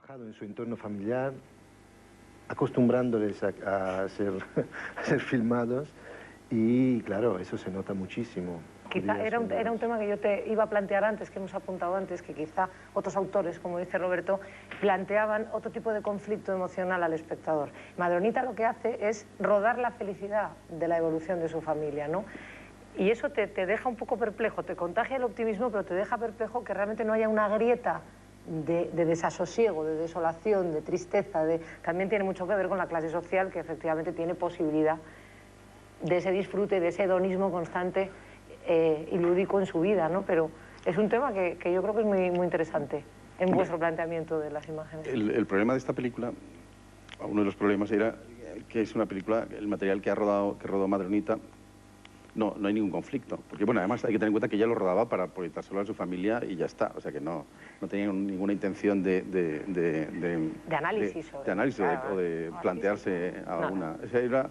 trabajado en su entorno familiar, acostumbrándoles a ser, a ser filmados y claro, eso se nota muchísimo. Quizá era un tema que yo te iba a plantear antes, que hemos apuntado antes, que quizá otros autores, como dice Roberto, planteaban otro tipo de conflicto emocional al espectador. Madronita lo que hace es rodar la felicidad de la evolución de su familia, ¿no? Y eso te deja un poco perplejo, te contagia el optimismo, pero te deja perplejo que realmente no haya una grieta de desasosiego, de desolación, de tristeza. También tiene mucho que ver con la clase social, que efectivamente tiene posibilidad de ese disfrute, de ese hedonismo constante y lúdico en su vida, ¿no? Pero es un tema que yo creo que es muy interesante en vuestro planteamiento de las imágenes. El problema de esta película, uno de los problemas era que es una película, el material que rodó Madronita, no hay ningún conflicto. Porque, bueno, además hay que tener en cuenta que ella lo rodaba para proyectárselo a su familia y ya está. O sea, que no tenía ninguna intención de análisis. De análisis o de plantearse alguna... O sea, era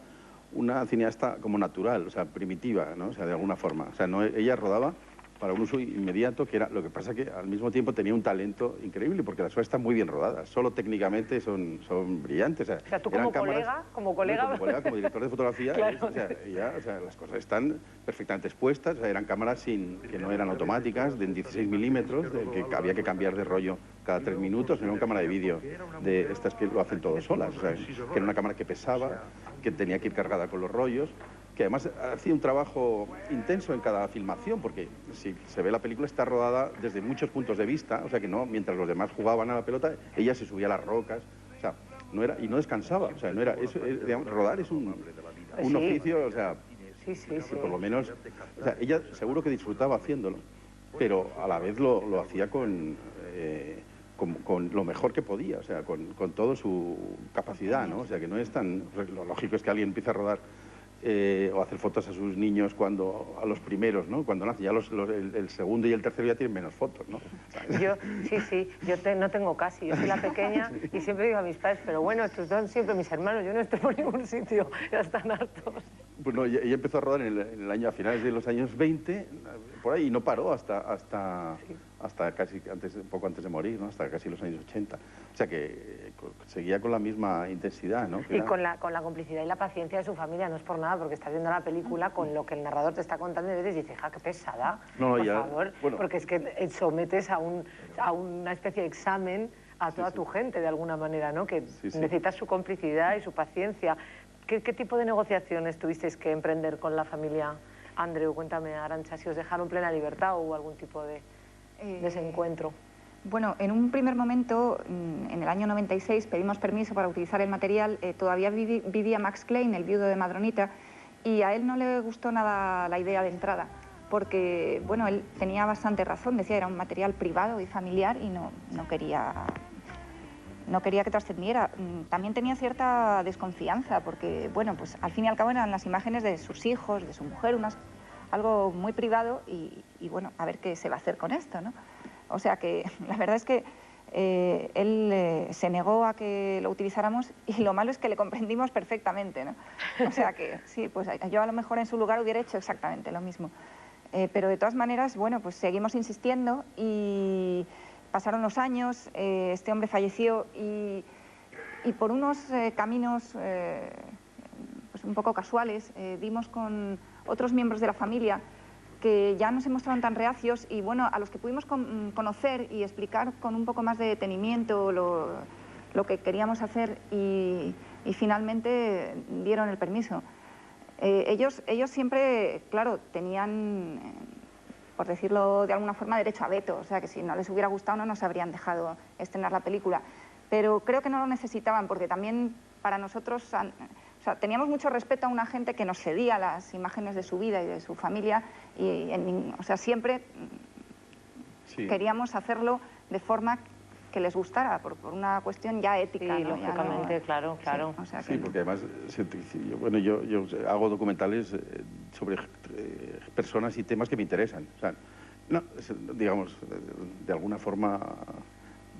una cineasta como natural, o sea, primitiva, ¿no? O sea, de alguna forma. O sea, ella rodaba para un uso inmediato, que era lo que pasa que al mismo tiempo tenía un talento increíble, porque las cosas están muy bien rodadas, solo técnicamente son brillantes. O sea, tú como colega, como director de fotografía, claro. o sea, las cosas están perfectamente expuestas, o sea, eran cámaras que no eran automáticas, de 16 milímetros, que había que cambiar de rollo cada 3 minutos, era una cámara de vídeo de estas que lo hacen todos solas, o sea, que era una cámara que pesaba, que tenía que ir cargada con los rollos, que además hacía un trabajo intenso en cada filmación, porque si se ve la película está rodada desde muchos puntos de vista, o sea que no, mientras los demás jugaban a la pelota, ella se subía a las rocas, o sea, no era, y no descansaba, o sea, no era, eso, digamos, rodar es un oficio, o sea, que por lo menos, o sea, ella seguro que disfrutaba haciéndolo, pero a la vez lo hacía con lo mejor que podía, o sea, con toda su capacidad, ¿no? O sea, que no es tan... Lo lógico es que alguien empiece a rodar o hacer fotos a sus niños a los primeros, ¿no? Cuando nacen, ya el segundo y el tercero ya tienen menos fotos, ¿no? Yo no tengo casi, yo soy la pequeña y siempre digo a mis padres, pero bueno, estos son siempre mis hermanos, yo no estoy por ningún sitio, ya están hartos. Pues no, ella empezó a rodar en el año, a finales de los años 20, por ahí, y no paró hasta casi poco antes de morir, ¿no? Hasta casi los años 80. O sea que seguía con la misma intensidad, ¿no? Y con la complicidad y la paciencia de su familia, no es por nada, porque estás viendo la película con lo que el narrador te está contando y a veces dices, hija, qué pesada, por favor, porque es que sometes a una especie de examen a toda tu gente, de alguna manera, ¿no? Que necesitas su complicidad y su paciencia. ¿Qué tipo de negociaciones tuvisteis que emprender con la familia? Andreu, cuéntame, Arantxa, si os dejaron plena libertad o hubo algún tipo de desencuentro. Bueno, en un primer momento, en el año 96, pedimos permiso para utilizar el material. Todavía vivía Max Klein, el viudo de Madronita, y a él no le gustó nada la idea de entrada, porque, bueno, él tenía bastante razón, decía, era un material privado y familiar y no quería que trascendiera. También tenía cierta desconfianza, porque, bueno, pues al fin y al cabo eran las imágenes de sus hijos, de su mujer, algo muy privado y bueno, a ver qué se va a hacer con esto, ¿no? O sea que la verdad es que él se negó a que lo utilizáramos y lo malo es que le comprendimos perfectamente, ¿no? O sea que sí, pues yo a lo mejor en su lugar hubiera hecho exactamente lo mismo. Pero de todas maneras, bueno, pues seguimos insistiendo y pasaron los años, este hombre falleció y por unos caminos pues un poco casuales dimos con otros miembros de la familia que ya no se mostraban tan reacios y bueno, a los que pudimos conocer y explicar con un poco más de detenimiento lo que queríamos hacer y finalmente dieron el permiso. Ellos siempre, claro, tenían, por decirlo de alguna forma, derecho a veto, o sea que si no les hubiera gustado no nos habrían dejado estrenar la película, pero creo que no lo necesitaban porque también para nosotros... O sea, teníamos mucho respeto a una gente que nos cedía las imágenes de su vida y de su familia y o sea, siempre queríamos hacerlo de forma que les gustara, por una cuestión ya ética. Sí, ¿no? lógicamente, ya no... claro. Sí, o sea sí, porque además, bueno, yo hago documentales sobre personas y temas que me interesan. O sea, no, digamos, de alguna forma...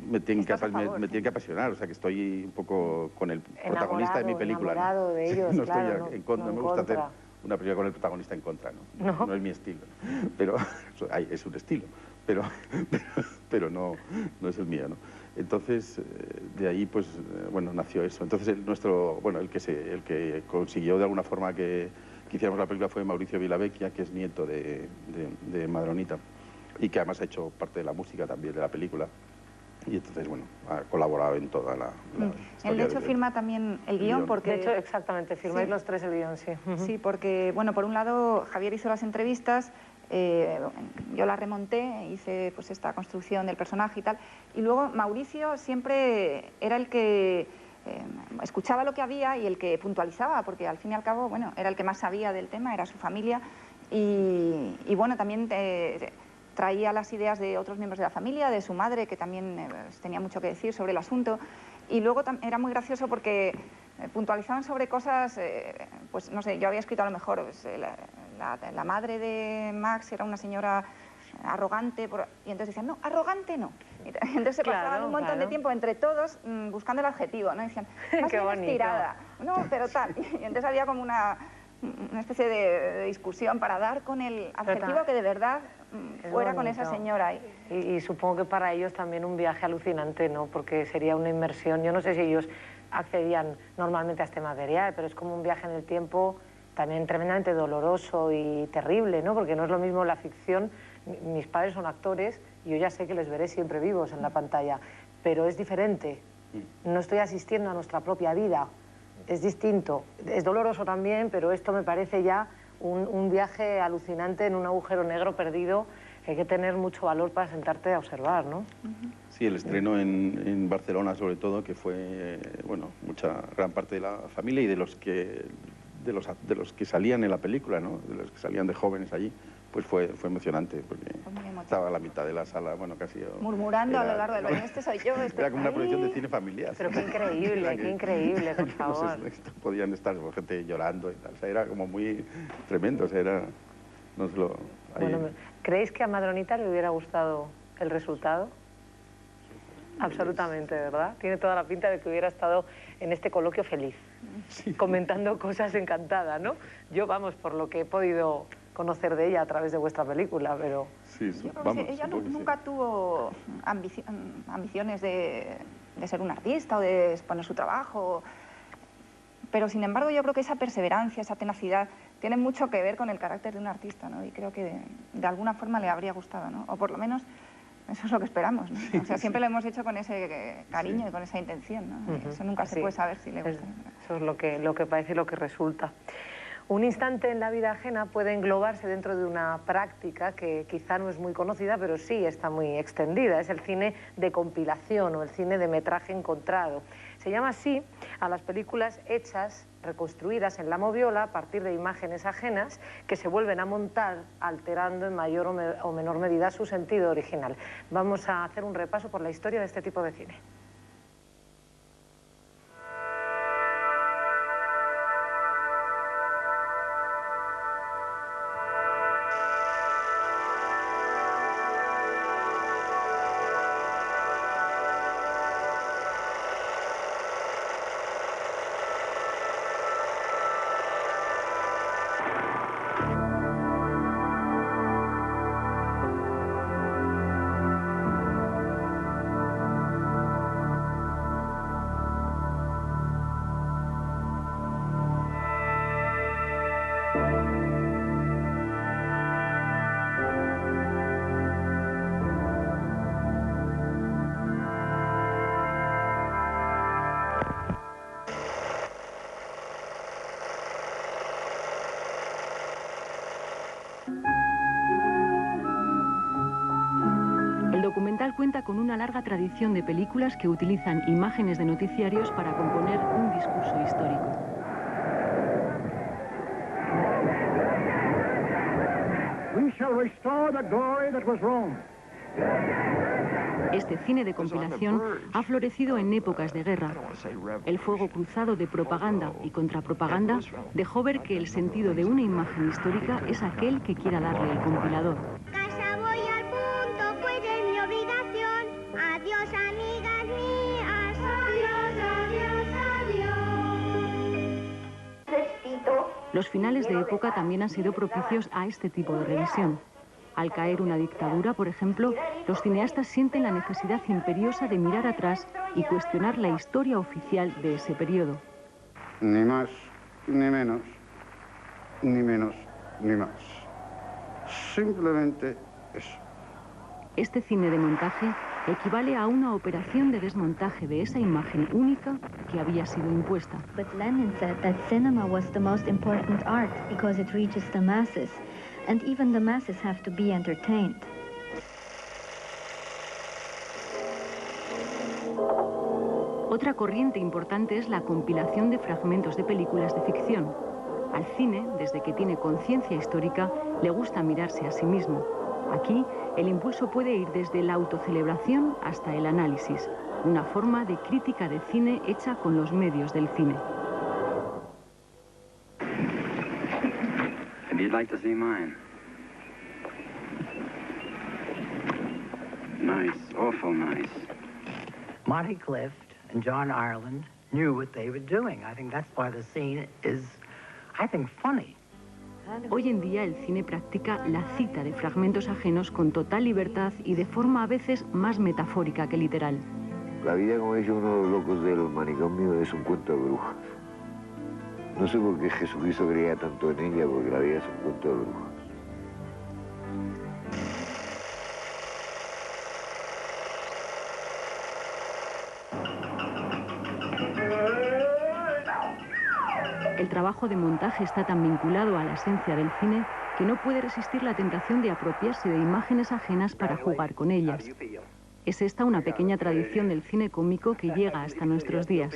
Me tiene que apasionar, o sea que estoy un poco con el protagonista de mi película. Enamorado de ellos, no claro, estoy en contra, no me gusta hacer una película con el protagonista en contra, no es mi estilo, pero es un estilo, pero no es el mío, ¿no? Entonces, de ahí, pues, bueno, nació eso. Entonces, el que consiguió de alguna forma que hiciéramos la película fue Mauricio Vilavecchia, que es nieto de Madronita, y que además ha hecho parte de la música también de la película. Y entonces, bueno, ha colaborado en toda la Él, de hecho, firma también el guión porque... De hecho, exactamente, firmáis los tres el guión, sí. Sí, porque, bueno, por un lado, Javier hizo las entrevistas, yo las remonté, hice pues esta construcción del personaje y tal, y luego Mauricio siempre era el que escuchaba lo que había y el que puntualizaba, porque al fin y al cabo, bueno, era el que más sabía del tema, era su familia, y bueno, también... traía las ideas de otros miembros de la familia, de su madre, que también tenía mucho que decir sobre el asunto. Y luego era muy gracioso porque puntualizaban sobre cosas, pues no sé, yo había escrito a lo mejor, pues, la madre de Max era una señora arrogante, y entonces decían, no, arrogante no. Y entonces se pasaban un montón de tiempo entre todos buscando el adjetivo, ¿no? Decían, más bien estirada, no, pero tal. Y entonces había como una especie de discusión para dar con el adjetivo que de verdad fuera con esa señora. Y supongo que para ellos también un viaje alucinante, ¿no? Porque sería una inmersión. Yo no sé si ellos accedían normalmente a este material, pero es como un viaje en el tiempo también tremendamente doloroso y terrible, ¿no? Porque no es lo mismo la ficción. Mis padres son actores y yo ya sé que les veré siempre vivos en la pantalla, pero es diferente. No estoy asistiendo a nuestra propia vida. Es distinto, es doloroso también, pero esto me parece ya un viaje alucinante en un agujero negro perdido que hay que tener mucho valor para sentarte a observar, ¿no? Sí, el estreno en Barcelona, sobre todo, que fue, bueno, gran parte de la familia y de los que salían en la película, ¿no? De los que salían de jóvenes allí, pues fue emocionante, porque estaba a la mitad de la sala, bueno, casi... Murmurando a lo largo del baño, este soy yo, Era como una proyección de cine familiar. Pero qué increíble, por favor. Podían estar gente llorando y tal, o sea, era como muy tremendo, o sea, era... No se lo, bueno, ¿creéis que a Madronita le hubiera gustado el resultado? Absolutamente, ¿verdad? Tiene toda la pinta de que hubiera estado en este coloquio feliz, comentando cosas encantada, ¿no? Yo, vamos, por lo que he podido conocer de ella a través de vuestra película, pero... Sí, ella nunca tuvo ambiciones de ser un artista o de exponer su trabajo, pero sin embargo yo creo que esa perseverancia, esa tenacidad, tiene mucho que ver con el carácter de un artista, ¿no? Y creo que de alguna forma le habría gustado, ¿no? O por lo menos eso es lo que esperamos, ¿no? O sea, siempre lo hemos hecho con ese cariño y con esa intención, ¿no? Eso nunca se puede saber si le gusta. Eso es lo que parece y lo que resulta. Un instante en la vida ajena puede englobarse dentro de una práctica que quizá no es muy conocida, pero sí está muy extendida. Es el cine de compilación o el cine de metraje encontrado. Se llama así a las películas hechas, reconstruidas en la moviola a partir de imágenes ajenas que se vuelven a montar alterando en mayor o menor medida su sentido original. Vamos a hacer un repaso por la historia de este tipo de cine. El documental cuenta con una larga tradición de películas que utilizan imágenes de noticiarios para componer un discurso histórico. We shall restore the glory that was Rome. Este cine de compilación ha florecido en épocas de guerra. El fuego cruzado de propaganda y contrapropaganda dejó ver que el sentido de una imagen histórica es aquel que quiera darle el compilador. Casa voy al punto, pues es mi obligación. Adiós, amigas mías. Adiós, adiós, adiós. Los finales de época también han sido propicios a este tipo de revisión. Al caer una dictadura, por ejemplo, los cineastas sienten la necesidad imperiosa de mirar atrás y cuestionar la historia oficial de ese periodo. Ni más, ni menos, ni menos, ni más. Simplemente eso. Este cine de montaje equivale a una operación de desmontaje de esa imagen única que había sido impuesta. But Lenin said that cinema was the most important art because it reaches the masses, and even the masses have to be entertained. Otra corriente importante es la compilación de fragmentos de películas de ficción. Al cine, desde que tiene conciencia histórica, le gusta mirarse a sí mismo. Aquí, el impulso puede ir desde la autocelebración hasta el análisis, una forma de crítica de cine hecha con los medios del cine. Maybe you'd like to see mine. Nice, awful nice. Monty Clift and John Ireland knew what they were doing. I think that's why the scene is, I think, funny. Hoy en día el cine practica la cita de fragmentos ajenos con total libertad y de forma a veces más metafórica que literal. La vida, como dice uno de los locos del manicomio, es un cuento de brujas. No sé por qué Jesucristo creía tanto en ella, porque la vida es un cuento de brujas. El trabajo de montaje está tan vinculado a la esencia del cine que no puede resistir la tentación de apropiarse de imágenes ajenas para jugar con ellas. Es esta una pequeña tradición del cine cómico que llega hasta nuestros días.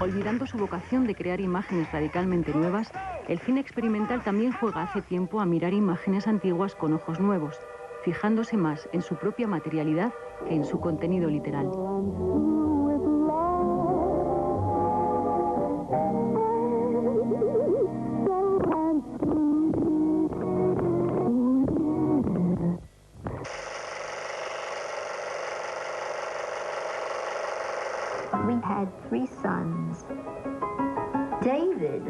Olvidando su vocación de crear imágenes radicalmente nuevas, el cine experimental también juega hace tiempo a mirar imágenes antiguas con ojos nuevos, fijándose más en su propia materialidad que en su contenido literal. We had 3 sons. David,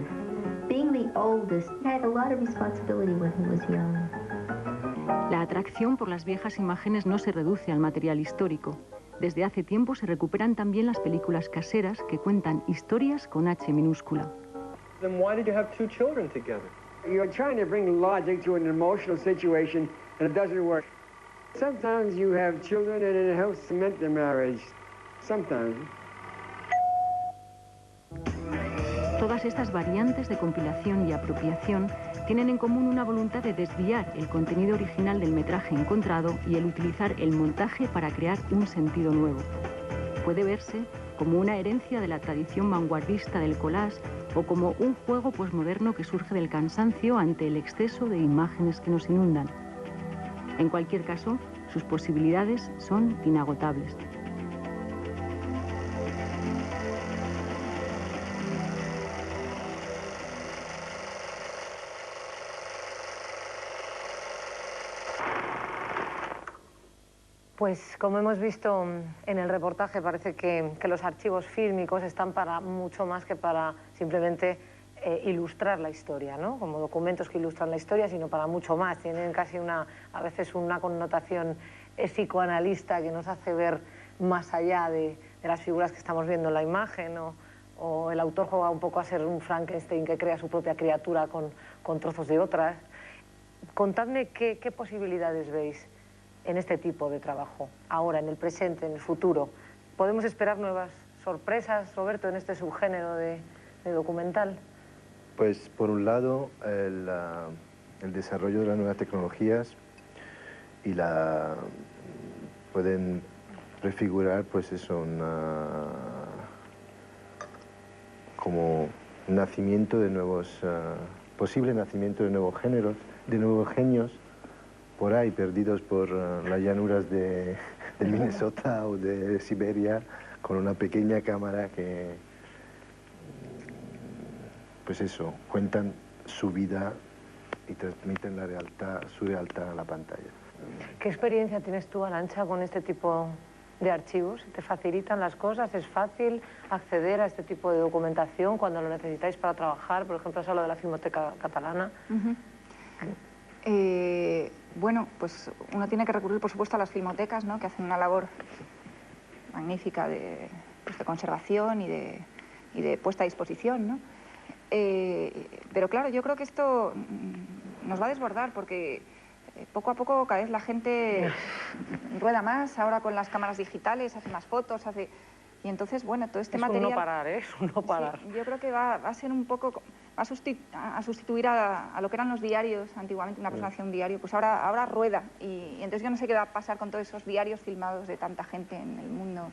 being the oldest, had a lot of responsibility when he was young. La atracción por las viejas imágenes no se reduce al material histórico. Desde hace tiempo se recuperan también las películas caseras que cuentan historias con H minúscula. Then why did you have 2 children together? You're trying to bring logic to an emotional situation and it doesn't work. Sometimes you have children and it helps cement the marriage. Sometimes. Todas estas variantes de compilación y apropiación tienen en común una voluntad de desviar el contenido original del metraje encontrado y el utilizar el montaje para crear un sentido nuevo. Puede verse como una herencia de la tradición vanguardista del collage o como un juego posmoderno que surge del cansancio ante el exceso de imágenes que nos inundan. En cualquier caso, sus posibilidades son inagotables. Pues como hemos visto en el reportaje, parece que los archivos fílmicos están para mucho más que para simplemente ilustrar la historia, ¿no? Como documentos que ilustran la historia, sino para mucho más. Tienen casi a veces una connotación psicoanalista que nos hace ver más allá de las figuras que estamos viendo en la imagen, o el autor juega un poco a ser un Frankenstein que crea su propia criatura con trozos de otras. Contadme qué posibilidades veis en este tipo de trabajo, ahora, en el presente, en el futuro. ¿Podemos esperar nuevas sorpresas, Roberto, en este subgénero de documental? Pues, por un lado, el desarrollo de las nuevas tecnologías y pueden prefigurar, pues eso, como nacimiento de nuevos, posible nacimiento de nuevos géneros, de nuevos genios, por ahí, perdidos por las llanuras de Minnesota o de Siberia, con una pequeña cámara que, pues eso, cuentan su vida y transmiten su lealtad a la pantalla. ¿Qué experiencia tienes tú, Arantxa, con este tipo de archivos? ¿Te facilitan las cosas? ¿Es fácil acceder a este tipo de documentación cuando lo necesitáis para trabajar? Por ejemplo, has hablado de la Filmoteca Catalana. Bueno, pues uno tiene que recurrir, por supuesto, a las filmotecas, ¿no?, que hacen una labor magnífica de conservación y de puesta a disposición, ¿no? Pero claro, yo creo que esto nos va a desbordar porque poco a poco cada vez la gente rueda más, ahora con las cámaras digitales, hace más fotos, y entonces, bueno, todo este material... Es un no parar, ¿eh? Es un no parar. Sí, yo creo que va a ser un poco... Va a sustituir a lo que eran los diarios antiguamente, una persona hacía un diario, pues ahora rueda. Y entonces yo no sé qué va a pasar con todos esos diarios filmados de tanta gente en el mundo.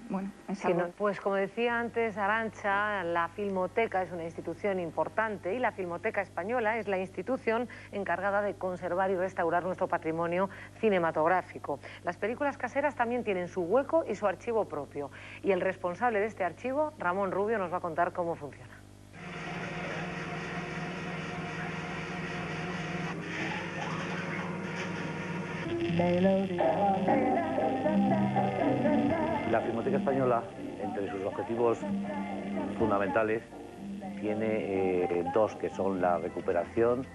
Bueno, es algo... Sí, no, pues como decía antes Arantxa, la Filmoteca es una institución importante y la Filmoteca Española es la institución encargada de conservar y restaurar nuestro patrimonio cinematográfico. Las películas caseras también tienen su hueco y su archivo propio. Y el responsable de este archivo, Ramón Rubio, nos va a contar cómo funciona. La Filmoteca Española, entre sus objetivos fundamentales, tiene dos, que son la recuperación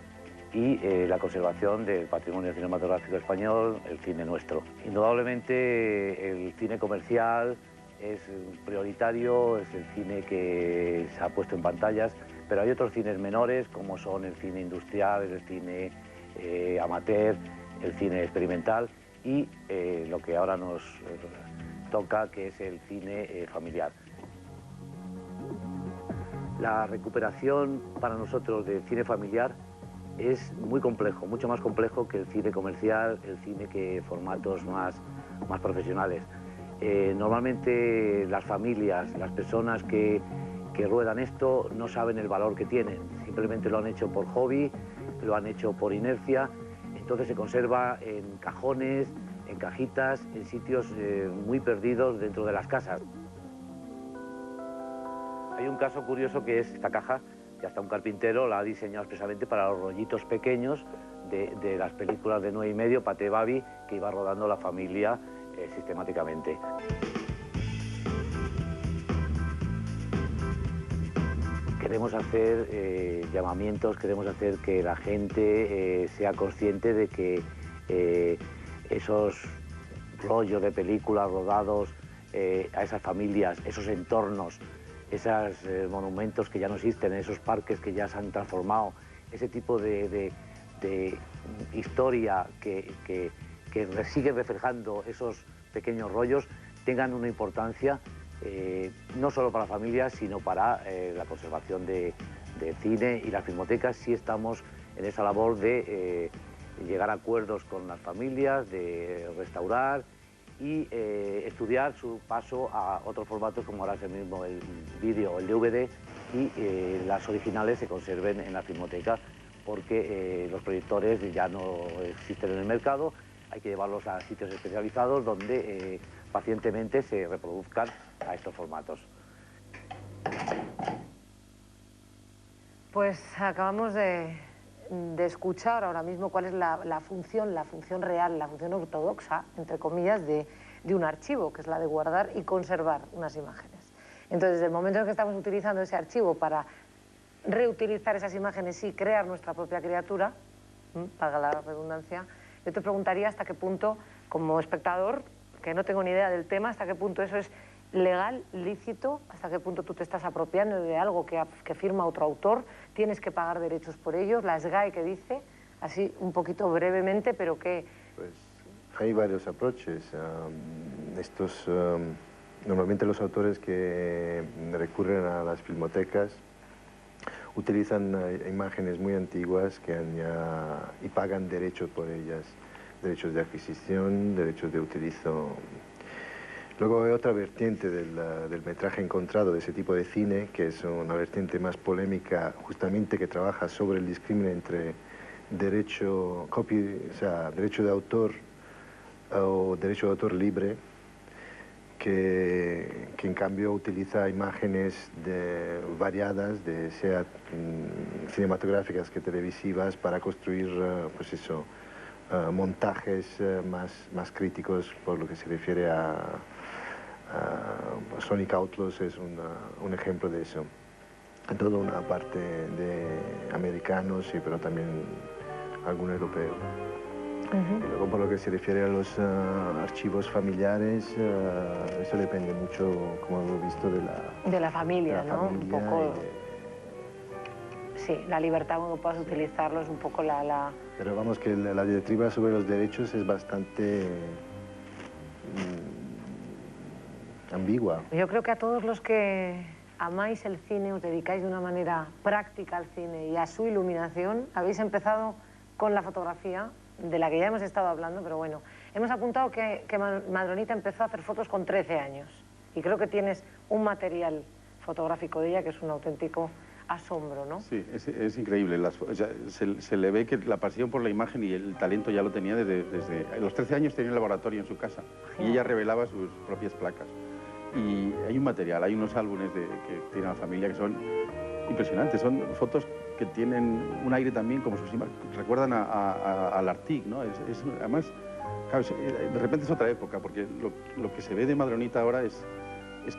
y la conservación del patrimonio cinematográfico español, el cine nuestro. Indudablemente el cine comercial es prioritario, es el cine que se ha puesto en pantallas, pero hay otros cines menores como son el cine industrial, el cine amateur, el cine experimental y lo que ahora nos toca, que es el cine familiar. La recuperación para nosotros del cine familiar es muy complejo, mucho más complejo que el cine comercial, el cine que formatos más profesionales. Normalmente las familias, las personas que ruedan esto no saben el valor que tienen, simplemente lo han hecho por hobby, lo han hecho por inercia, entonces se conserva en cajones, en cajitas, en sitios muy perdidos dentro de las casas. Hay un caso curioso que es esta caja, que hasta un carpintero la ha diseñado expresamente para los rollitos pequeños de las películas de 9,5, Paté Babi, que iba rodando la familia sistemáticamente. Queremos hacer llamamientos, queremos hacer que la gente sea consciente de que esos rollos de películas rodados a esas familias, esos entornos, esos monumentos que ya no existen, esos parques que ya se han transformado, ese tipo de historia que sigue reflejando esos pequeños rollos, tengan una importancia no solo para familias, sino para la conservación de cine y las filmotecas. Sí estamos en esa labor de llegar a acuerdos con las familias, de restaurar y estudiar su paso a otros formatos como ahora es el mismo el vídeo o el DVD y las originales se conserven en la filmoteca porque los proyectores ya no existen en el mercado, hay que llevarlos a sitios especializados donde pacientemente se reproduzcan a estos formatos. Pues acabamos de escuchar ahora mismo cuál es la función real, la función ortodoxa, entre comillas, de un archivo, que es la de guardar y conservar unas imágenes. Entonces, desde el momento en que estamos utilizando ese archivo para reutilizar esas imágenes y crear nuestra propia criatura, valga la redundancia, yo te preguntaría hasta qué punto, como espectador, que no tengo ni idea del tema, hasta qué punto eso es legal, lícito, hasta qué punto tú te estás apropiando de algo que firma otro autor, tienes que pagar derechos por ellos, la SGAE que dice, así un poquito brevemente, pero que... Pues hay varios approaches. Normalmente los autores que recurren a las filmotecas utilizan imágenes muy antiguas y pagan derechos por ellas, derechos de adquisición, derechos de utilizo. Luego hay otra vertiente del metraje encontrado de ese tipo de cine, que es una vertiente más polémica, justamente que trabaja sobre el discrimen entre derecho de autor o derecho de autor libre, que en cambio utiliza imágenes variadas, sea cinematográficas que televisivas, para construir pues eso, montajes más críticos por lo que se refiere a Sonic Outlaws es un ejemplo de eso. toda una parte de americanos, sí, pero también algún europeo. Y luego, por lo que se refiere a los archivos familiares, eso depende mucho, como hemos visto, de la familia, ¿no? Un poco... Sí, la libertad cuando puedas utilizarlo es un poco la... Pero vamos, que la diatriba sobre los derechos es bastante ambigua. Yo creo que a todos los que amáis el cine, os dedicáis de una manera práctica al cine y a su iluminación, habéis empezado con la fotografía, de la que ya hemos estado hablando, pero bueno, hemos apuntado que Madronita empezó a hacer fotos con 13 años y creo que tienes un material fotográfico de ella que es un auténtico asombro, ¿no? Sí, es increíble. O sea, se le ve que la pasión por la imagen y el talento ya lo tenía desde los 13 años. Tenía un laboratorio en su casa y ella revelaba sus propias placas. Y hay un material, hay unos álbumes que tiene la familia que son impresionantes. Son fotos que tienen un aire también como sus imágenes. Recuerdan al Arctic, ¿no? Además, claro, de repente es otra época, porque lo que se ve de Madronita ahora es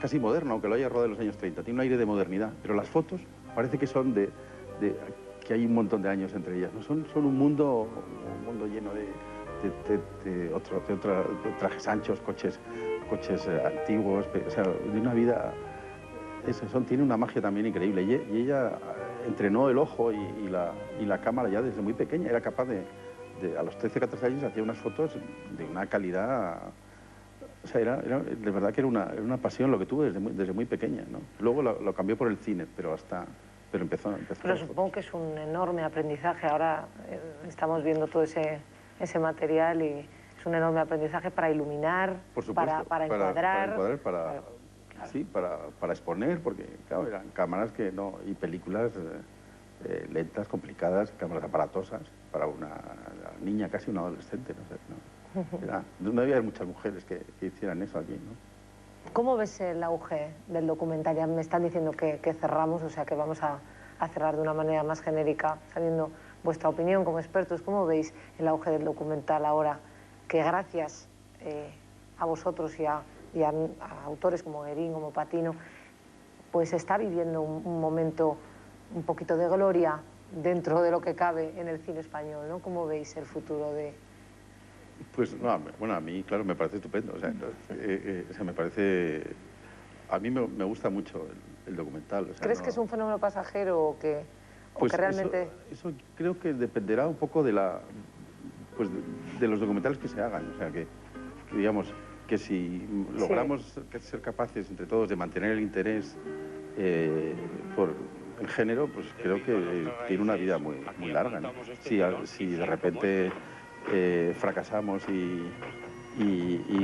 casi moderno, aunque lo haya rodado en los años 30. Tiene un aire de modernidad, pero las fotos parece que son que hay un montón de años entre ellas, ¿no? Son un mundo lleno de trajes anchos, coches antiguos, o sea, de una vida... tiene una magia también increíble. Y ella entrenó el ojo y la cámara ya desde muy pequeña. Era capaz a los 13, 14 años, hacía unas fotos de una calidad... O sea, de verdad que era una pasión lo que tuve desde muy pequeña, ¿no? Luego lo cambió por el cine, pero empezó. Pero supongo que es un enorme aprendizaje. Ahora estamos viendo todo ese material y es un enorme aprendizaje para iluminar, por supuesto, para encuadrar. Sí, para exponer, porque claro, eran cámaras que no, y películas lentas, complicadas, cámaras aparatosas para una niña, casi una adolescente, no sé, no había muchas mujeres que hicieran eso aquí, ¿no? ¿Cómo ves el auge del documental? Ya me están diciendo que cerramos, o sea que vamos a cerrar de una manera más genérica, sabiendo vuestra opinión como expertos. ¿Cómo veis el auge del documental ahora, que gracias a vosotros y a autores como Guérin, como Patino, pues está viviendo un momento un poquito de gloria dentro de lo que cabe en el cine español, ¿no? ¿Cómo veis el futuro de...? Pues, no, bueno, a mí, claro, me parece estupendo. O sea, me parece... A mí me gusta mucho el documental. O sea, ¿Crees que es un fenómeno pasajero o que realmente...? Eso creo que dependerá un poco de los documentales que se hagan. O sea, que digamos, que si logramos ser capaces entre todos de mantener el interés por el género, pues creo que tiene una vida muy larga, ¿no? Si de repente fracasamos y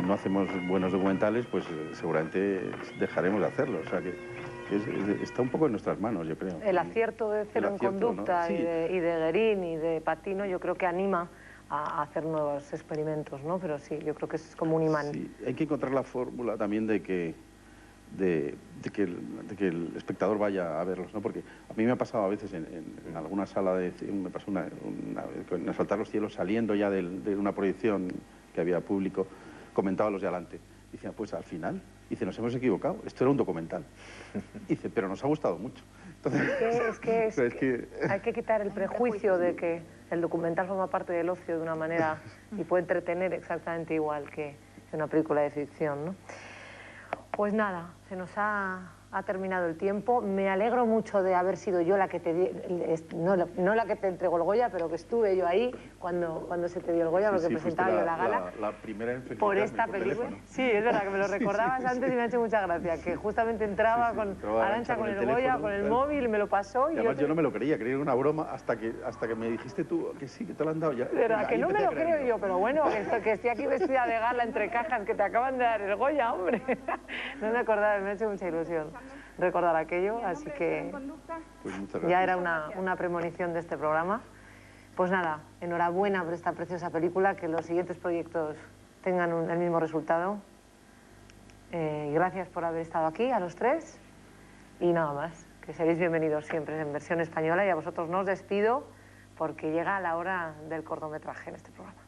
no hacemos buenos documentales, pues seguramente dejaremos de hacerlo. O sea que está un poco en nuestras manos, yo creo. El acierto de Cero en Conducta, ¿no? Sí. y de Guérin y de Patino, yo creo que anima a hacer nuevos experimentos, ¿no? Pero sí, yo creo que es como un imán. Sí, hay que encontrar la fórmula también de que el espectador vaya a verlos, ¿no? Porque a mí me ha pasado a veces en alguna sala me pasó una vez en Asaltar los cielos, saliendo ya de una proyección que había público, comentaba a los de adelante. Dice, pues al final, nos hemos equivocado, esto era un documental. Dice, pero nos ha gustado mucho. Entonces, es que hay que quitar el prejuicio de que el documental forma parte del ocio de una manera y puede entretener exactamente igual que una película de ficción, ¿no? Pues nada, se nos ha terminado el tiempo. Me alegro mucho de haber sido yo la que te di, no la que te entregó el Goya, pero que estuve yo ahí cuando se te dio el Goya, porque presentaba yo la gala. La primera en por esta película. Sí, es verdad que me lo recordabas antes y me ha hecho mucha gracia, que justamente entraba con Arantxa con el Goya, con el móvil, y me lo pasó. Y además yo no me lo creía que era una broma hasta que me dijiste tú que sí, que te lo han dado ya. ¿Verdad? Que no me lo creo yo, pero bueno, que estoy aquí vestida de gala entre cajas, que te acaban de dar el Goya, hombre. No me acordaba, me ha hecho mucha ilusión recordar aquello, así que ya era una premonición de este programa. Pues nada, enhorabuena por esta preciosa película, que los siguientes proyectos tengan el mismo resultado. Gracias por haber estado aquí, a los tres, y nada más, que seréis bienvenidos siempre en versión española, y a vosotros no os despido porque llega la hora del cortometraje en este programa.